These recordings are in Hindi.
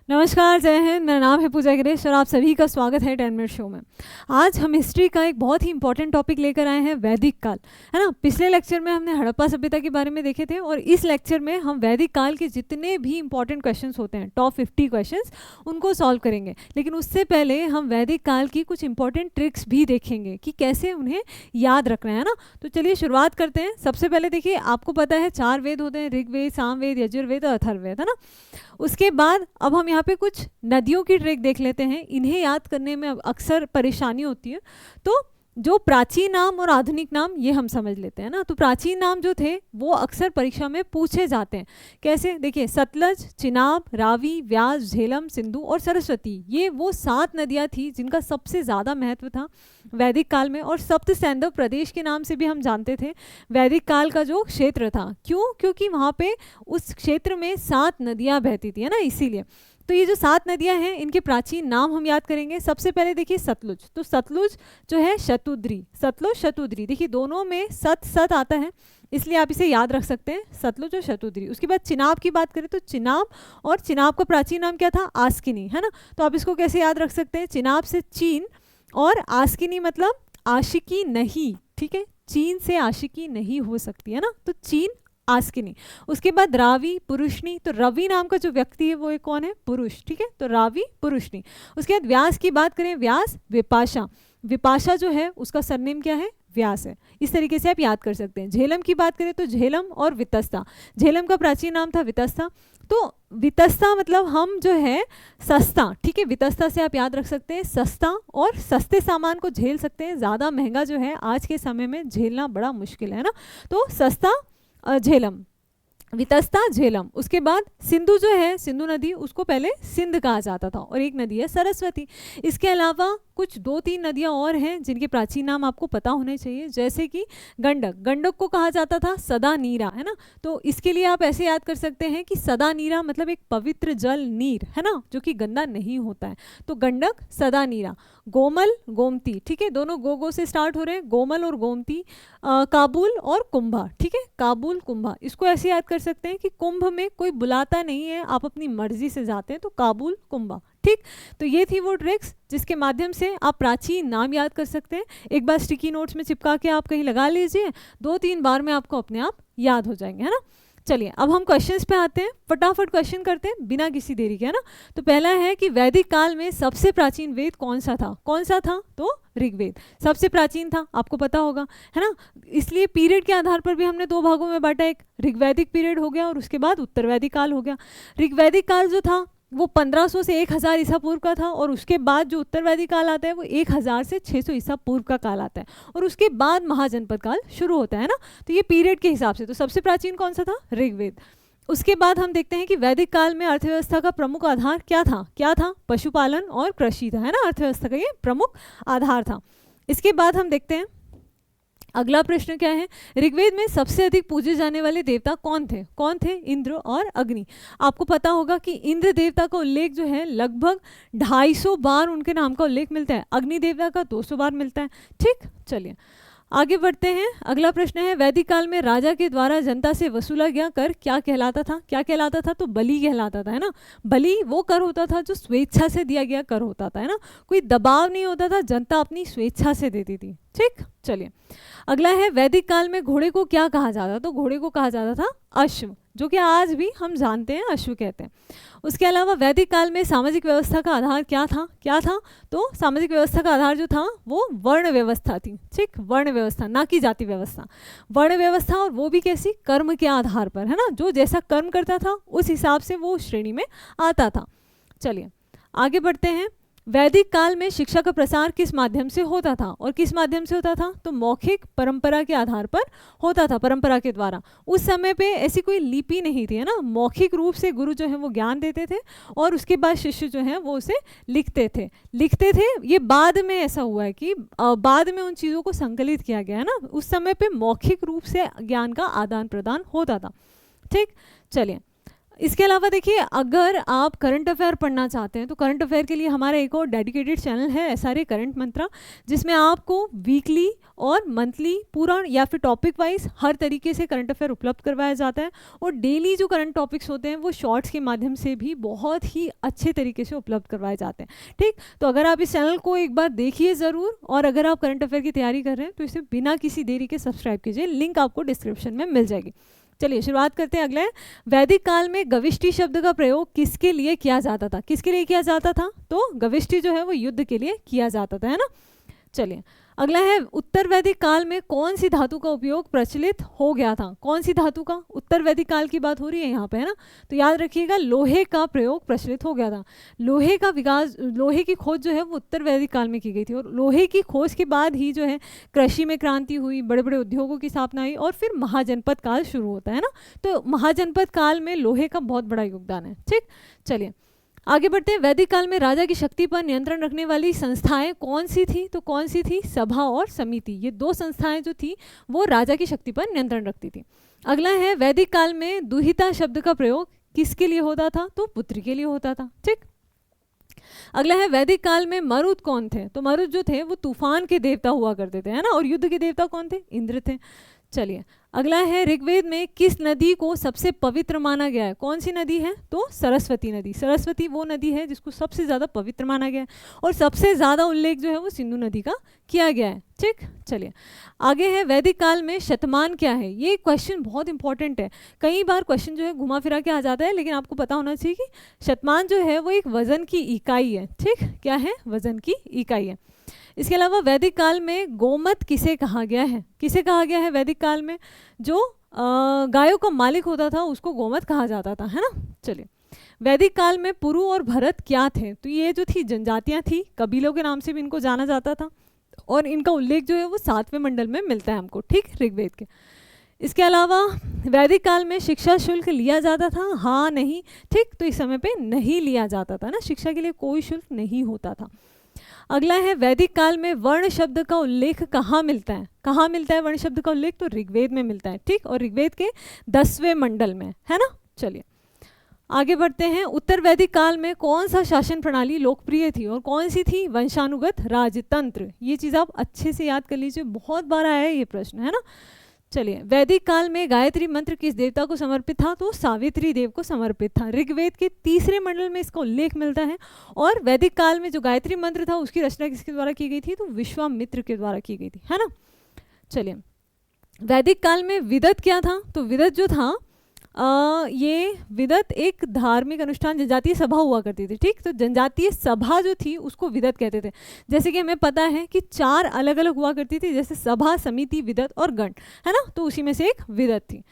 नमस्कार, जय हिंद। मेरा नाम है पूजा गिरीश और आप सभी का स्वागत है 10 मिनट शो में। आज हम हिस्ट्री का एक बहुत ही इंपॉर्टेंट टॉपिक लेकर आए हैं, वैदिक काल, है ना। पिछले लेक्चर में हमने हड़प्पा सभ्यता के बारे में देखे थे और इस लेक्चर में हम वैदिक काल के जितने भी इंपॉर्टेंट क्वेश्चंस होते हैं, टॉप 50 क्वेश्चंस, उनको सॉल्व करेंगे। लेकिन उससे पहले हम वैदिक काल की कुछ इंपॉर्टेंट ट्रिक्स भी देखेंगे कि कैसे उन्हें याद रखना है ना। तो चलिए शुरुआत करते हैं। सबसे पहले देखिए, आपको पता है 4 वेद होते हैं, ऋग्वेद, सामवेद, यजुर्वेद और अथर्ववेद, है ना। उसके बाद अब हम यहाँ पे कुछ नदियों की ट्रिक देख लेते हैं। इन्हें याद करने में अक्सर परेशानी होती है, तो जो प्राचीन नाम और आधुनिक नाम ये हम समझ लेते हैं ना। तो प्राचीन नाम जो थे वो अक्सर परीक्षा में पूछे जाते हैं। कैसे? देखिए, सतलज, चिनाब, रावी, व्यास, झेलम, सिंधु और सरस्वती, ये वो 7 नदियाँ थी जिनका सबसे ज़्यादा महत्व था वैदिक काल में। और सप्त सैंधव प्रदेश के नाम से भी हम जानते थे वैदिक काल का जो क्षेत्र था। क्यों? क्योंकि वहाँ पे उस क्षेत्र में 7 नदियाँ बहती थी, है ना, इसीलिए। तो ये जो 7 नदियां हैं, इनके प्राचीन नाम हम याद करेंगे। सबसे पहले देखिए सतलुज। तो सतलुज जो है शतुद्री, सतलुज शतुद्री, देखिए दोनों में सत सत आता है, इसलिए आप इसे याद रख सकते हैं, सतलुज और शतुद्री। उसके बाद चिनाब की बात करें तो चिनाब, और चिनाब का प्राचीन नाम क्या था? आस्किनी, है ना। तो आप इसको कैसे याद रख सकते हैं? चिनाब से चीन और आस्किनी मतलब आशिकी नहीं, ठीक है। चीन से आशिकी नहीं हो सकती, है ना, तो चीन आस्किनी। उसके बाद रावी, पुरुषनी। तो रवि नाम का जो व्यक्ति है वो एक कौन है? पुरुष, ठीक है। तो रावी, पुरुषनी। उसके बाद व्यास की बात करें, व्यास विपाशा। विपाशा जो है उसका सरनेम क्या है? व्यास है। इस तरीके से आप याद कर सकते हैं। झेलम की बात करें तो झेलम और वितस्ता। झेलम का प्राचीन नाम था वितस्ता। तो वितस्ता मतलब हम जो है सस्ता, ठीक है। वितस्ता से आप याद रख सकते हैं सस्ता, और सस्ते सामान को झेल सकते हैं। ज़्यादा महंगा जो है आज के समय में झेलना बड़ा मुश्किल है ना। तो सस्ता झेलम, वितस्ता झेलम। उसके बाद सिंधु जो है, सिंधु नदी, उसको पहले सिंध कहा जाता था, और एक नदी है सरस्वती। इसके अलावा कुछ 2-3 नदियां और हैं जिनके प्राचीन नाम आपको पता होने चाहिए, जैसे कि गंडक। गंडक को कहा जाता था सदा नीरा, है ना। तो इसके लिए आप ऐसे याद कर सकते हैं कि सदा नीरा मतलब एक पवित्र जल नीर, है ना, जो कि गंदा नहीं होता है। तो गंडक, सदा नीरा। गोमल, गोमती, ठीक है, दोनों गो से स्टार्ट हो रहे हैं, गोमल और गोमती। काबुल और कुंभा, ठीक है, काबुल कुंभा। इसको ऐसे याद कर सकते हैं कि कुंभ में कोई बुलाता नहीं है, आप अपनी मर्जी से जाते हैं, तो काबुल कुंभा, ठीक। तो ये थी वो ट्रिक्स जिसके माध्यम से आप प्राचीन नाम याद कर सकते हैं। एक बार स्टिकी नोट्स में चिपका के आप कहीं लगा लीजिए, 2-3 बार में आपको अपने आप याद हो जाएंगे, है ना। चलिए अब हम क्वेश्चंस पे आते हैं, फटाफट क्वेश्चन करते हैं बिना किसी देरी के, है ना। तो पहला है कि वैदिक काल में सबसे प्राचीन वेद कौन सा था? कौन सा था? तो ऋग्वेद सबसे प्राचीन था, आपको पता होगा, है ना। इसलिए पीरियड के आधार पर भी हमने 2 भागों में बांटा, एक ऋग्वैदिक पीरियड हो गया और उसके बाद उत्तरवैदिक काल हो गया। ऋग्वैदिक काल जो था वो 1500 से 1000 ईसा पूर्व का था, और उसके बाद जो उत्तरवैदिक काल आता है वो 1000 से 600 ईसा पूर्व का काल आता है, और उसके बाद महाजनपद काल शुरू होता है ना। तो ये पीरियड के हिसाब से तो सबसे प्राचीन कौन सा था? ऋग्वेद। उसके बाद हम देखते हैं कि वैदिक काल में अर्थव्यवस्था का प्रमुख आधार क्या था? क्या था? पशुपालन और कृषि था, है ना। अर्थव्यवस्था का ये प्रमुख आधार था। इसके बाद हम देखते हैं अगला प्रश्न क्या है। ऋग्वेद में सबसे अधिक पूजे जाने वाले देवता कौन थे? कौन थे? इंद्र और अग्नि। आपको पता होगा कि इंद्र देवता का उल्लेख जो है लगभग 250 बार उनके नाम का उल्लेख मिलता है, अग्नि देवता का 200 बार मिलता है, ठीक। चलिए आगे बढ़ते हैं। अगला प्रश्न है, वैदिक काल में राजा के द्वारा जनता से वसूला गया कर क्या कहलाता था? क्या कहलाता था? तो बलि कहलाता था, है ना। बलि वो कर होता था जो स्वेच्छा से दिया गया कर होता था, है ना। कोई दबाव नहीं होता था, जनता अपनी स्वेच्छा से देती थी, ठीक। चलिए अगला है, वैदिक काल में घोड़े को क्या कहा जाता? तो घोड़े को कहा जाता था अश्व, जो कि आज भी हम जानते हैं अश्व कहते हैं। उसके अलावा वैदिक काल में सामाजिक व्यवस्था का आधार क्या था? क्या था? तो सामाजिक व्यवस्था का आधार जो था वो वर्ण व्यवस्था थी, ठीक। वर्ण व्यवस्था, ना कि जाति व्यवस्था, वर्ण व्यवस्था। और वो भी कैसी? कर्म के आधार पर, है ना। जो जैसा कर्म करता था उस हिसाब से वो श्रेणी में आता था। चलिए आगे बढ़ते हैं। वैदिक काल में शिक्षा का प्रसार किस माध्यम से होता था? और किस माध्यम से होता था? तो मौखिक परंपरा के आधार पर होता था, परंपरा के द्वारा। उस समय पे ऐसी कोई लिपि नहीं थी, है ना। मौखिक रूप से गुरु जो है वो ज्ञान देते थे, और उसके बाद शिष्य जो है वो उसे लिखते थे। ये बाद में ऐसा हुआ है कि बाद में उन चीज़ों को संकलित किया गया, है ना। उस समय पे मौखिक रूप से ज्ञान का आदान प्रदान होता था, ठीक। चलिए इसके अलावा देखिए, अगर आप करंट अफेयर पढ़ना चाहते हैं तो करंट अफेयर के लिए हमारा एक और डेडिकेटेड चैनल है SRA करंट मंत्रा, जिसमें आपको वीकली और मंथली पूरा या फिर टॉपिक वाइज हर तरीके से करंट अफेयर उपलब्ध करवाया जाता है। और डेली जो करंट टॉपिक्स होते हैं वो शॉर्ट्स के माध्यम से भी बहुत ही अच्छे तरीके से उपलब्ध करवाए जाते हैं। ठीक, तो अगर आप इस चैनल को एक बार देखिए ज़रूर, और अगर आप करंट अफेयर की तैयारी कर रहे हैं तो इसे बिना किसी देरी के सब्सक्राइब कीजिए, लिंक आपको डिस्क्रिप्शन में मिल जाएगी। चलिए शुरुआत करते हैं। अगला, वैदिक काल में गविष्टि शब्द का प्रयोग किसके लिए किया जाता था? किसके लिए किया जाता था? तो गविष्टि जो है वो युद्ध के लिए किया जाता था, है ना। चलिए अगला है, उत्तर वैदिक काल में कौन सी धातु का उपयोग प्रचलित हो गया था? कौन सी धातु का? उत्तर वैदिक काल की बात हो रही है यहाँ पे, है ना। तो याद रखिएगा, लोहे का प्रयोग प्रचलित हो गया था। लोहे का विकास, लोहे की खोज जो है वो उत्तर वैदिक काल में की गई थी, और लोहे की खोज के बाद ही जो है कृषि में क्रांति हुई, बड़े बड़े उद्योगों की स्थापना हुई, और फिर महाजनपद काल शुरू होता है ना। तो महाजनपद काल में लोहे का बहुत बड़ा योगदान है। ठीक, चलिए आगे बढ़ते हैं। वैदिक काल में राजा की शक्ति पर नियंत्रण रखने वाली संस्थाएं कौन सी थी? तो कौन सी थी? सभा और समिति। ये दो संस्थाएं जो थी वो राजा की शक्ति पर नियंत्रण रखती थी। अगला है, वैदिक काल में दुहिता शब्द का प्रयोग किसके लिए होता था? तो पुत्री के लिए होता था। ठीक, अगला है, वैदिक काल में मरुद कौन थे? तो मरुद जो थे वो तूफान के देवता हुआ करते थे, है ना। और युद्ध के देवता कौन थे? इंद्र थे। चलिए अगला है, ऋग्वेद में किस नदी को सबसे पवित्र माना गया है? कौन सी नदी है? तो सरस्वती नदी। सरस्वती वो नदी है जिसको सबसे ज़्यादा पवित्र माना गया है, और सबसे ज़्यादा उल्लेख जो है वो सिंधु नदी का किया गया है। ठीक, चलिए आगे है, वैदिक काल में शतमान क्या है? ये क्वेश्चन बहुत इंपॉर्टेंट है। कई बार क्वेश्चन जो है घुमा फिरा के आ जाता है, लेकिन आपको पता होना चाहिए कि शतमान जो है वो एक वजन की इकाई है। ठीक, क्या है? वजन की इकाई है। इसके अलावा वैदिक काल में गोमत किसे कहा गया है? किसे कहा गया है वैदिक काल में? जो गायों का मालिक होता था उसको गोमत कहा जाता था, है ना। चलिए, वैदिक काल में पुरु और भरत क्या थे? तो ये जो थी जनजातियां थी, कबीलों के नाम से भी इनको जाना जाता था, और इनका उल्लेख जो है वो 7वें मंडल में मिलता है हमको, ठीक, ऋग्वेद के। इसके अलावा वैदिक काल में शिक्षा शुल्क लिया जाता था? हाँ, नहीं। ठीक, तो इस समय पे नहीं लिया जाता था ना, शिक्षा के लिए कोई शुल्क नहीं होता था। अगला है, वैदिक काल में वर्ण शब्द का उल्लेख कहाँ मिलता है? कहाँ मिलता है वर्ण शब्द का उल्लेख? तो ऋग्वेद में मिलता है। ठीक, और ऋग्वेद के 10वें मंडल में, है ना। चलिए आगे बढ़ते हैं। उत्तर वैदिक काल में कौन सा शासन प्रणाली लोकप्रिय थी, और कौन सी थी? वंशानुगत राजतंत्र। ये चीज़ आप अच्छे से याद कर लीजिए, बहुत बार आया है ये प्रश्न, है ना। चलिए, वैदिक काल में गायत्री मंत्र किस देवता को समर्पित था? तो सावित्री देव को समर्पित था। ऋग्वेद के 3रे मंडल में इसका उल्लेख मिलता है। और वैदिक काल में जो गायत्री मंत्र था उसकी रचना किसके द्वारा की गई थी? तो विश्वामित्र के द्वारा की गई थी, है ना। चलिए, वैदिक काल में विदत क्या था? तो विदत जो था, ये विदत एक धार्मिक अनुष्ठान, जनजातीय सभा हुआ करती थी। ठीक, तो जनजातीय सभा जो थी उसको विदत कहते थे। जैसे कि हमें पता है कि 4 अलग अलग हुआ करती थी, जैसे सभा, समिति, विदत और गण, है ना। तो उसी में से एक विदत थी।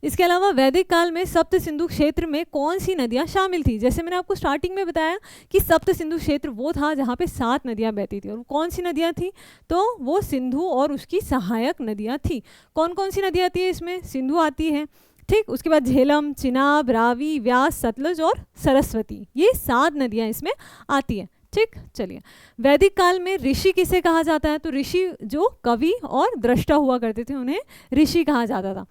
इसके अलावा वैदिक काल में सप्त सिंधु क्षेत्र में कौन सी नदियाँ शामिल थी? जैसे मैंने आपको स्टार्टिंग में बताया कि सप्त सिंधु क्षेत्र वो था जहाँ पे 7 नदियाँ बहती थी, और कौन सी नदियाँ थी? तो वो सिंधु और उसकी सहायक नदियाँ थी। कौन कौन सी नदियाँ आती है इसमें? सिंधु आती है, ठीक, उसके बाद झेलम, चिनाब, रावी, व्यास, सतलज और सरस्वती, ये 7 नदियाँ इसमें आती हैं। ठीक, चलिए, वैदिक काल में ऋषि किसे कहा जाता है? तो ऋषि जो कवि और दृष्टा हुआ करते थे उन्हें ऋषि कहा जाता था।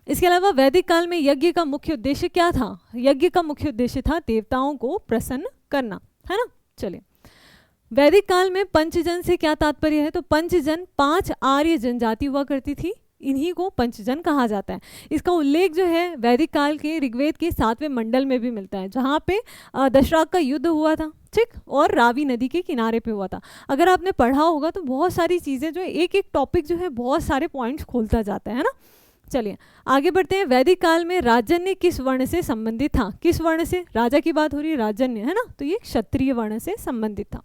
इसके अलावा वैदिक काल में यज्ञ का मुख्य उद्देश्य क्या था? यज्ञ का मुख्य उद्देश्य था देवताओं को प्रसन्न करना, है ना। चलिए, वैदिक काल में पंचजन से क्या तात्पर्य है? तो पंचजन 5 आर्य जनजाति हुआ करती थी, इन्हीं को पंचजन कहा जाता है। इसका उल्लेख जो है वैदिक काल के ऋग्वेद के 7वें मंडल में भी मिलता है, जहाँ पे दशराग का युद्ध हुआ था, ठीक, और रावी नदी के किनारे पे हुआ था। अगर आपने पढ़ा होगा तो बहुत सारी चीज़ें जो एक एक टॉपिक जो है बहुत सारे पॉइंट्स खोलता जाता है ना। चलिए आगे बढ़ते हैं। वैदिक काल में राजन्य किस वर्ण से संबंधित था? किस वर्ण से? राजा की बात हो रही है, राजन्य, है ना, तो ये क्षत्रिय वर्ण से संबंधित था।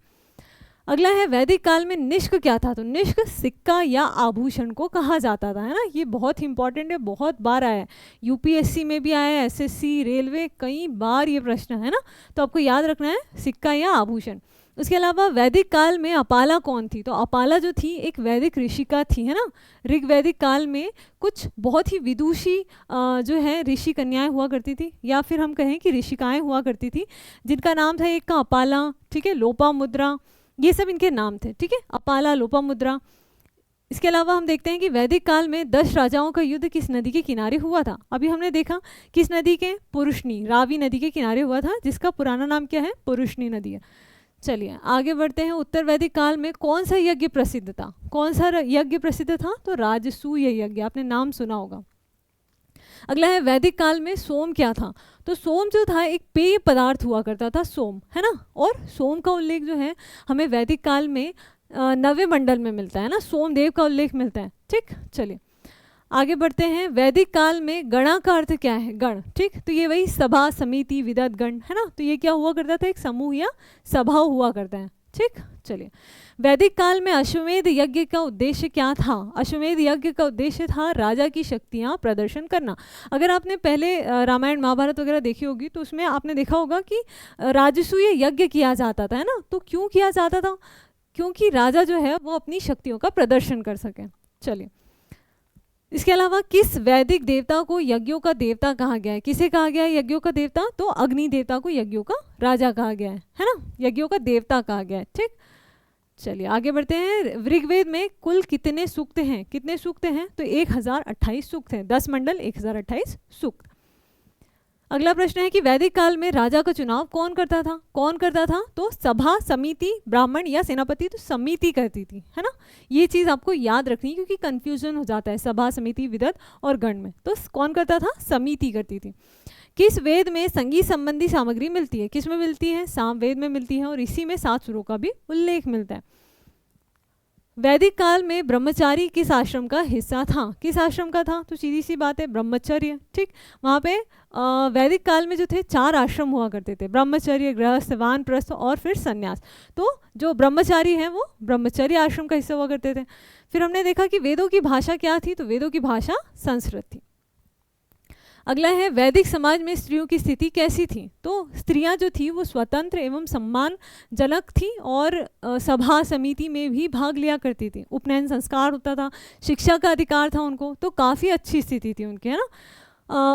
अगला है, वैदिक काल में निष्क क्या था? तो निष्क सिक्का या आभूषण को कहा जाता था, है ना। ये बहुत ही इंपॉर्टेंट है, बहुत बार आया है, यूपीएससी में भी आया है, एसएससी, रेलवे, कई बार ये प्रश्न है ना, तो आपको याद रखना है सिक्का या आभूषण। उसके अलावा वैदिक काल में अपाला कौन थी? तो अपाला जो थी एक वैदिक ऋषिका थी, है ना। ऋग्वैदिक काल में कुछ बहुत ही विदुषी जो है ऋषि कन्याएं हुआ करती थी, या फिर हम कहें कि ऋषिकाएं हुआ करती थी, जिनका नाम था, एक का अपाला, ठीक है, लोपामुद्रा, ये सब इनके नाम थे, ठीक है, अपाला, लोपामुद्रा। इसके अलावा हम देखते हैं कि वैदिक काल में 10 राजाओं का युद्ध किस नदी के किनारे हुआ था। अभी हमने देखा किस नदी के, पुरुषनी, रावी नदी के किनारे हुआ था, जिसका पुराना नाम क्या है, पुरुषनी नदी है। चलिए आगे बढ़ते हैं। उत्तर वैदिक काल में कौन सा यज्ञ प्रसिद्ध था? कौन सा यज्ञ प्रसिद्ध था? तो राजसूय यज्ञ, आपने नाम सुना होगा। अगला है वैदिक काल में सोम क्या था? तो सोम जो था एक पेय पदार्थ हुआ करता था, सोम, है ना। और सोम का उल्लेख जो है हमें वैदिक काल में नवे मंडल में मिलता है ना, सोमदेव का उल्लेख मिलता है। ठीक, चलिए आगे बढ़ते हैं। वैदिक काल में गणा का अर्थ क्या है? गण, ठीक, तो ये वही सभा, समिति, विदत, गण, है ना। तो ये क्या हुआ करता था? एक समूह या सभा हुआ करता है। ठीक, चलिए वैदिक काल में अश्वमेध यज्ञ का उद्देश्य क्या था? अश्वमेध यज्ञ का उद्देश्य था राजा की शक्तियाँ प्रदर्शन करना। अगर आपने पहले रामायण महाभारत वगैरह देखी होगी तो उसमें आपने देखा होगा कि राजसूय यज्ञ किया जाता था, है ना। तो क्यों किया जाता था? क्योंकि राजा जो है वो अपनी शक्तियों का प्रदर्शन कर सके। चलिए इसके अलावा किस वैदिक देवता को यज्ञों का देवता कहा गया है? किसे कहा गया है यज्ञों का देवता? तो अग्नि देवता को यज्ञों का राजा कहा गया है ना, यज्ञों का देवता कहा गया है। ठीक, चलिए आगे बढ़ते हैं। ऋग्वेद में कुल कितने सूक्त हैं? कितने सूक्त हैं? तो 1028 सूक्त हैं, 10 मंडल 1028 सूक्त। अगला प्रश्न है कि वैदिक काल में राजा का चुनाव कौन करता था? कौन करता था? तो सभा, समिति, ब्राह्मण या सेनापति? तो समिति करती थी, है ना। ये चीज़ आपको याद रखनी है क्योंकि कंफ्यूजन हो जाता है सभा, समिति, विदत और गण में। तो कौन करता था? समिति करती थी। किस वेद में संगीत संबंधी सामग्री मिलती है? किस में मिलती है? सामवेद में मिलती है और इसी में 7 सुरों का भी उल्लेख मिलता है। वैदिक काल में ब्रह्मचारी किस आश्रम का हिस्सा था? किस आश्रम का था? तो सीधी सी बात है ब्रह्मचर्य। ठीक, वहाँ पे वैदिक काल में जो थे 4 आश्रम हुआ करते थे, ब्रह्मचर्य, गृहस्थ, वानप्रस्थ और फिर संन्यास। तो जो ब्रह्मचारी हैं वो ब्रह्मचर्य आश्रम का हिस्सा हुआ करते थे। फिर हमने देखा कि वेदों की भाषा क्या थी? तो वेदों की भाषा संस्कृत थी। अगला है वैदिक समाज में स्त्रियों की स्थिति कैसी थी? तो स्त्रियां जो थी वो स्वतंत्र एवं सम्मानजनक थी और सभा, समिति में भी भाग लिया करती थी। उपनयन संस्कार होता था, शिक्षा का अधिकार था उनको, तो काफ़ी अच्छी स्थिति थी उनकी, है ना।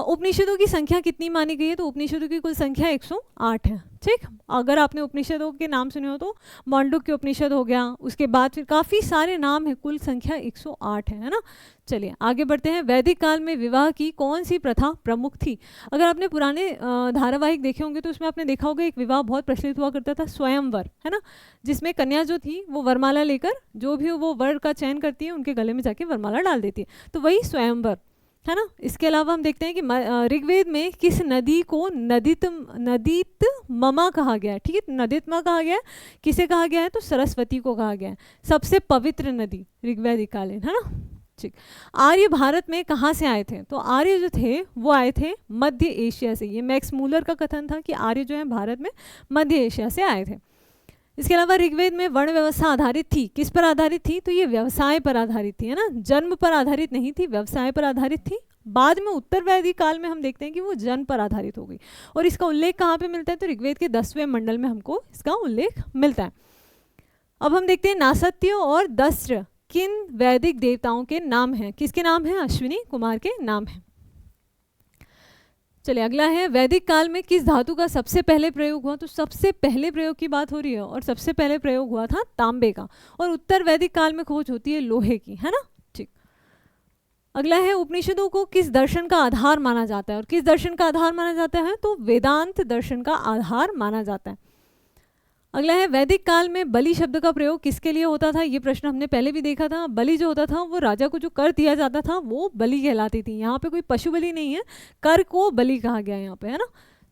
उपनिषदों की संख्या कितनी मानी गई है? तो उपनिषदों की कुल संख्या 108 है। ठीक, अगर आपने उपनिषदों के नाम सुने हो तो मांडुक्य उपनिषद हो गया, उसके बाद फिर काफ़ी सारे नाम है, कुल संख्या 108 है ना। चलिए आगे बढ़ते हैं। वैदिक काल में विवाह की कौन सी प्रथा प्रमुख थी? अगर आपने पुराने धारावाहिक देखे होंगे तो उसमें आपने देखा होगा एक विवाह बहुत प्रचलित हुआ करता था, स्वयंवर, है ना, जिसमें कन्या जो थी वो वरमाला लेकर जो भी वो वर का चयन करती है उनके गले में जाके वरमाला डाल देती है, तो वही स्वयंवर, है ना। इसके अलावा हम देखते हैं कि ऋग्वेद में किस नदी को नदीत ममा कहा गया है? ठीक है, नदीतमा कहा गया है। किसे कहा गया है? तो सरस्वती को कहा गया है, सबसे पवित्र नदी ऋग्वैदिक कालीन, है ना। ठीक, आर्य भारत में कहाँ से आए थे? तो आर्य जो थे वो आए थे मध्य एशिया से। ये मैक्स मूलर का कथन था कि आर्य जो है भारत में मध्य एशिया से आए थे। इसके अलावा ऋग्वेद में वर्ण व्यवस्था आधारित थी। किस पर आधारित थी? तो ये व्यवसाय पर आधारित थी, है ना, जन्म पर आधारित नहीं थी, व्यवसाय पर आधारित थी। बाद में उत्तर वैदिक काल में हम देखते हैं कि वो जन्म पर आधारित हो गई। और इसका उल्लेख कहाँ पे मिलता है? तो ऋग्वेद के 10वें मंडल में हमको इसका उल्लेख मिलता है। अब हम देखते हैं नासत्य और दस्र किन वैदिक देवताओं के नाम हैं? किसके नाम हैं? अश्विनी कुमार के नाम हैं। चलिए अगला है वैदिक काल में किस धातु का सबसे पहले प्रयोग हुआ? तो सबसे पहले प्रयोग की बात हो रही है और सबसे पहले प्रयोग हुआ था तांबे का, और उत्तर वैदिक काल में खोज होती है लोहे की, है ना। ठीक, अगला है उपनिषदों को किस दर्शन का आधार माना जाता है? और किस दर्शन का आधार माना जाता है? तो वेदांत दर्शन का आधार माना जाता है। अगला है वैदिक काल में बलि शब्द का प्रयोग किसके लिए होता था? ये प्रश्न हमने पहले भी देखा था। बलि जो होता था वो राजा को जो कर दिया जाता था वो बलि कहलाती थी। यहाँ पे कोई पशु बलि नहीं है, कर को बलि कहा गया है यहाँ पे, है ना।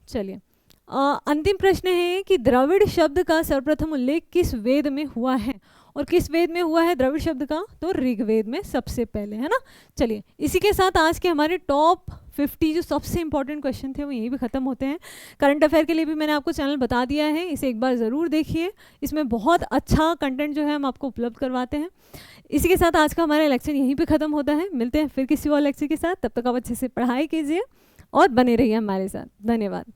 चलिए अंतिम प्रश्न है कि द्रविड़ शब्द का सर्वप्रथम उल्लेख किस वेद में हुआ है? और किस वेद में हुआ है द्रविड़ शब्द का? तो ऋग्वेद में सबसे पहले, है ना। चलिए इसी के साथ आज के हमारे टॉप 50 जो सबसे इंपॉर्टेंट क्वेश्चन थे वो यहीं भी ख़त्म होते हैं। करंट अफेयर के लिए भी मैंने आपको चैनल बता दिया है, इसे एक बार ज़रूर देखिए, इसमें बहुत अच्छा कंटेंट जो है हम आपको उपलब्ध करवाते हैं। इसी के साथ आज का हमारा लेक्चर यहीं पे ख़त्म होता है। मिलते हैं फिर किसी और लेक्चर के साथ, तब तक आप अच्छे से पढ़ाई कीजिए और बने रहिए हमारे साथ। धन्यवाद।